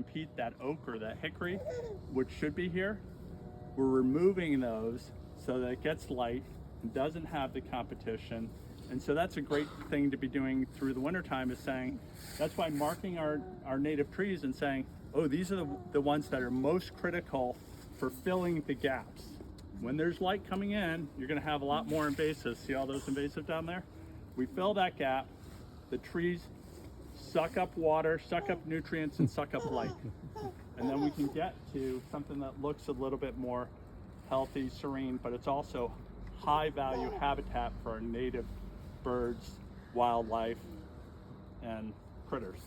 compete, that oak or that hickory, which should be here. We're removing those so that it gets light and doesn't have the competition. And so that's a great thing to be doing through the wintertime, is saying, that's why marking our native trees and saying, oh, these are the ones that are most critical for filling the gaps. When there's light coming in, you're gonna have a lot more invasives. See all those invasive down there? We fill that gap, the trees suck up water, suck up nutrients, and suck up light. And then we can get to something that looks a little bit more healthy, serene, but it's also high value habitat for our native birds, wildlife, and critters.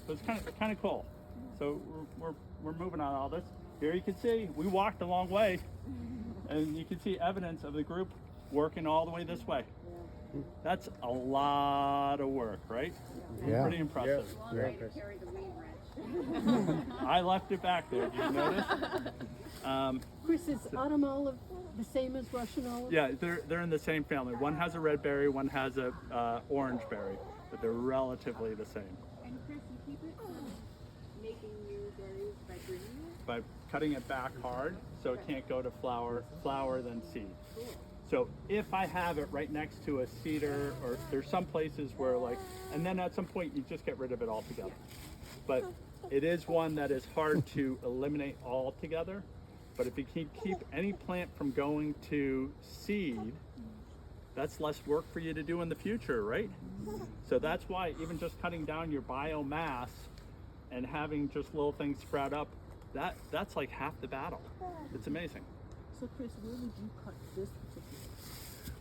So it's kind of cool. So we're moving on all this. Here you can see we walked a long way, and you can see evidence of the group working all the way this way. That's a lot of work, right? Yeah. Pretty impressive. Long way to carry the weed wrench. I left it back there. Did you notice? Chris, is autumn olive the same as Russian olive? Yeah, they're in the same family. One has a red berry, one has a orange berry, but they're relatively the same. And Chris, you keep it from making new berries by bringing it? By cutting it back hard so it can't go to flower then seed. Cool. So if I have it right next to a cedar, or there's some places where like, and then at some point you just get rid of it altogether. But it is one that is hard to eliminate altogether. But if you can keep any plant from going to seed, that's less work for you to do in the future, right? So that's why even just cutting down your biomass and having just little things sprout up, that's like half the battle. It's amazing. So Chris, where would you cut this particular?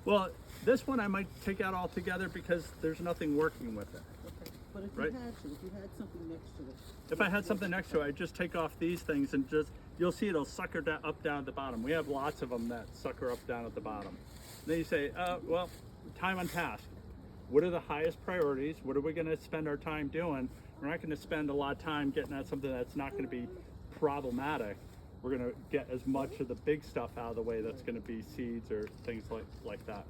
Well, this one I might take out altogether because there's nothing working with it. Okay. But if Right. you had to, if you had something next to it. If I had something next to it, I'd just take off these things and just, you'll see it'll sucker up down at the bottom. We have lots of them that sucker up down at the bottom. And then you say, well, time on task. What are the highest priorities? What are we gonna spend our time doing? We're not gonna spend a lot of time getting at something that's not gonna be problematic. We're gonna get as much of the big stuff out of the way that's gonna be seeds or things like that.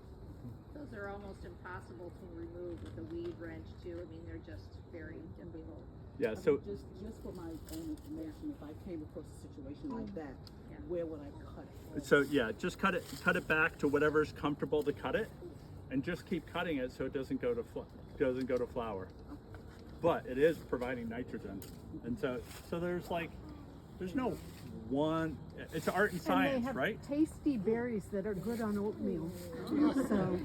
Those are almost impossible to remove with a weed wrench too. I mean, they're just very difficult. Yeah, I mean, so just for my own information, if I came across a situation like that, Yeah. where would I cut it? So yeah, just cut it back to whatever's comfortable to cut it, and just keep cutting it so it doesn't go to flower. But it is providing nitrogen, and so there's no one. It's art and And science, they have right? tasty berries that are good on oatmeal. So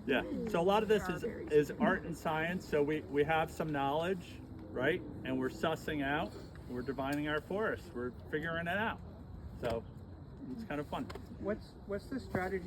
Yeah. So a lot of this is art and science. So we have some knowledge, right? And we're sussing out. We're divining our forest. We're figuring it out. So it's kind of fun. What's the strategy